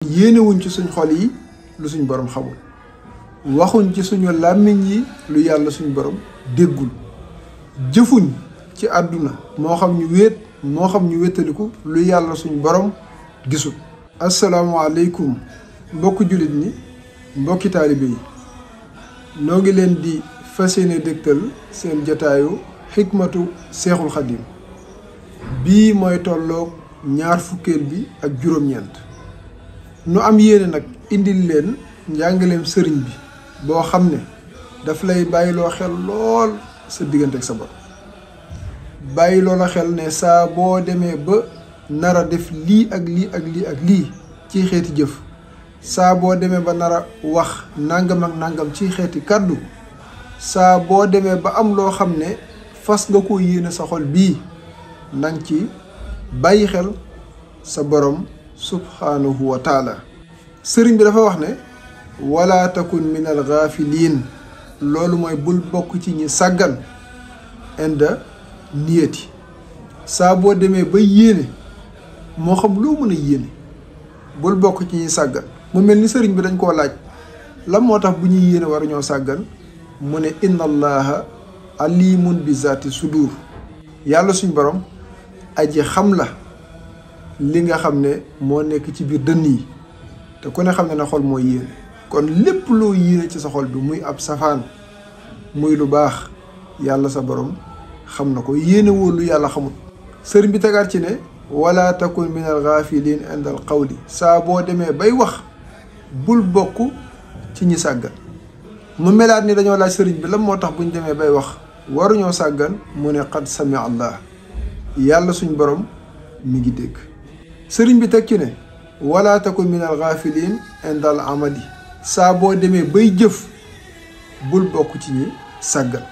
yéenewuñ ci suñ xol yi lu suñ borom xamul, waxuñ ci suñu làmmiñ yi lu yàlla suñ borom déggul, jëfuñ ci àdduna moo xam ñu wéet moo xam ñu wéttaliku lu yàlla suñ borom gisul. asalaamaaleykum mbokki jullit ñi, mbokki taalibe yi, noo ngi leen di fas yéene dégtal seen jotaayu xikmatu seexul xadim bii mooy tolloog ñaar fukkeel bi ak juróom-ñeent. nu am yéene nag indil leen njàngaleem sëriñ bi boo xam ne daf lay bàyyiloo xel lool sa diggante ak sa borom, bàyyiloo la xel ne saa boo demee ba nar a def lii ak lii ak lii ak lii ci xeeti jëf, saa boo demee ba nar a wax nangam ak nangam ci xeeti kàddu, saa boo demee ba am loo xam ne fas nga ko yéene sa xol bii, nang ci bàyyi xel sa borom subhaanahu wa taala. sëriñ bi dafa wax ne wala takun min al gaafiliin, loolu mooy bul bokk ci ñi sàggan inda niyati. saa boo demee ba yéene, moo xam loo mën a yéene, bul bokk ci ñi sàggan. mu mel ni sëriñ bi dañ koo laaj lan moo tax bu ñuy yéene waruñoo sàggan, mu ne inna allaha alimun bi zaati sudur, yàlla suñ borom aji xam la li nga xam ne moo nekk ci biir dënn yi, te ku ne xam ne na xol mooy yéene. kon lépp loo yéene ci sa xol bi, muy ab safaan muy lu baax, yàlla sa borom xam na ko. yéene woo lu yàlla xamul. sëriñ bi tegaat ci ne wala takun min al gaafiliin inda al qawli, saa boo demee bay wax bul bokk ci ñi sàggan. mu melaat ni dañoo laaj sëriñ bi lan moo tax bu ñu demee bay wax waruñoo sàggan, mu ne qad sami allah, yàlla suñ borom mi ngi dégg. sëriñ bi teg ci ne wala takun min al gaafiliin inda al amali, saa boo demee bay jëf bul bokk ci ñi sàggan.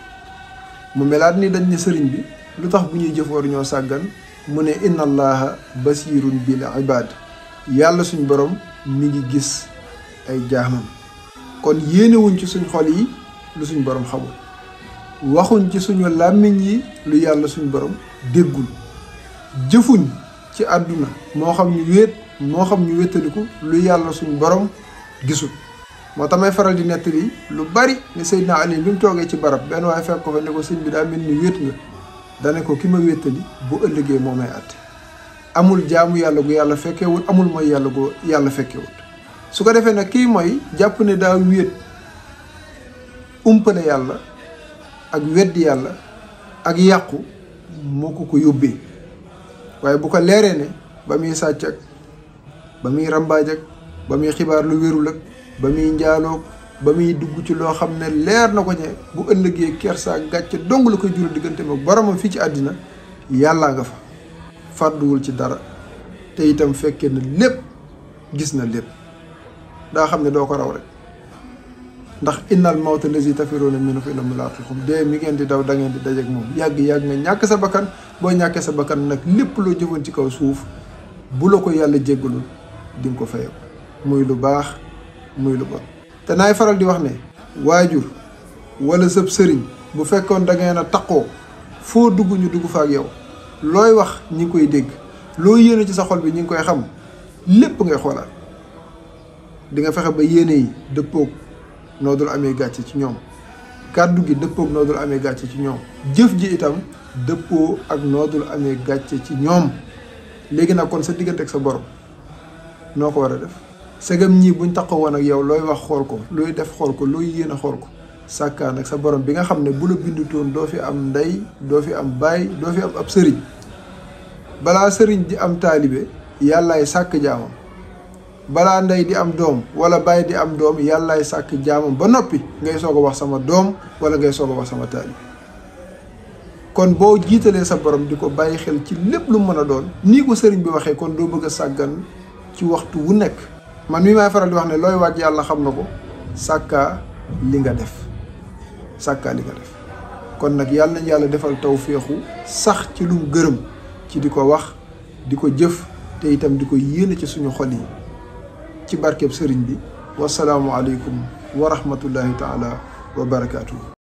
mu melaat ni dañ ne sëriñ bi lu tax bu ñuy jëf waruñoo sàggan, mu ne inna allaha basirun bil ibaad, yàlla suñ borom mi ngi gis ay jaamam. kon yéenewuñ ci suñ xol yi lu suñ borom xamul, waxuñ ci suñu làmmiñ yi lu yàlla suñ borom déggul, jëfuñ ci àdduna moo xam ñu wéet moo xam ñu wéttaliku lu yàlla suñ borom gisul. moo tax may faral di nettali lu bari ne Seydina Ali bi mu toogee ci barab, benn waaye fekk ko fa ne ko sëñ bi daa mel ni wéet nga. dane ko ki ma wéttali bu ëllëgee moo may àtte. amul jaamu yàlla gu yàlla fekkewut, amul mooy yàlla gu yàlla fekkewut. su ko defee nag kii mooy jàpp ne daa wéet, umpale yàlla ak weddi yàlla ak yàqu moo ko yóbbee. waaye bu ko leeree ne ba muy sàcc ak ba muy rambaaj ak ba muy xibaar lu wérul ak ba muy njaaloog ba muy dugg ci loo xam ne leer na ko ñe bu ëllëgee kersa ak gàcce dong la koy jural diggante ak boromam fii ci àddina, yàllaa nga fa, fàdduwul ci dara, te itam fekkee na lépp, gis na lépp, daa xam ne doo ko raw rek. ndax innal mawta lazi tafiruuna minhu fa innahu mulaaqiikum, dee mi ngeen di daw da ngeen di dajeek moom. yàgg-yàgg nga ñàkk sa bakkan, boo ñàkkee sa bakkan nag lépp loo jëfoon ci kaw suuf bu la ko yàlla jéggalul di nga ko fayal, muy lu baax muy lu bon. te naay faral di wax ne waajur wala sëb sëriñ bu fekkoon da ngeen a taqoo, foo dugg ñu dugg fa ak yow, looy wax ñi ngi koy dégg, loo yéene ci sa xol bi ñi ngi koy xam, lépp ngay xoolaat. di nga fexe ba yéene yi dëppoog noo dul amee gàcce ci ñoom, kàddu gi dëppoog noo dul amee gàcce ci ñoom, jëf ji itam dëppoo ak noo dul amee gàcce ci ñoom. léegi nag kon sa diggante ak sa borom noo ko war a def? segam ñii buñ taxaw woon ak yow looy wax xool ko, looy def xool ko, looy yéene xool ko, sàkkaan ak sa borom bi nga xam ne bu la bindutoon doo fi am ndey, doo fi am baay, doo fi am ab sëriñ. balaa sëriñ di am taalibe, yàllaay sàkk jaamam. balaa ndey di am doom wala baay di am doom, yàllaay sàkk jaamam ba noppi ngay soog a wax sama doom wala ngay soog a wax sama taalibe. kon boo jiitalee sa borom di ko bàyyi xel ci lépp lu mën a doon, nii ko sëriñ bi waxee, kon doo bëgg a sàggan ci waxtu wu nekk. man mi may faral di wax ne looy waaj yàlla xam na ko, sàkkaa li nga def, sàkkaa li nga def. kon nag yàlla nañ yàlla defal tawféexu sax ci lum gërëm, ci di ko wax, di ko jëf, te itam di ko yéene ci suñu xol yi, ci barkeb sëriñ bi. wasalaamu aleykum wa rahmatullahi taala wa barakaatuhu.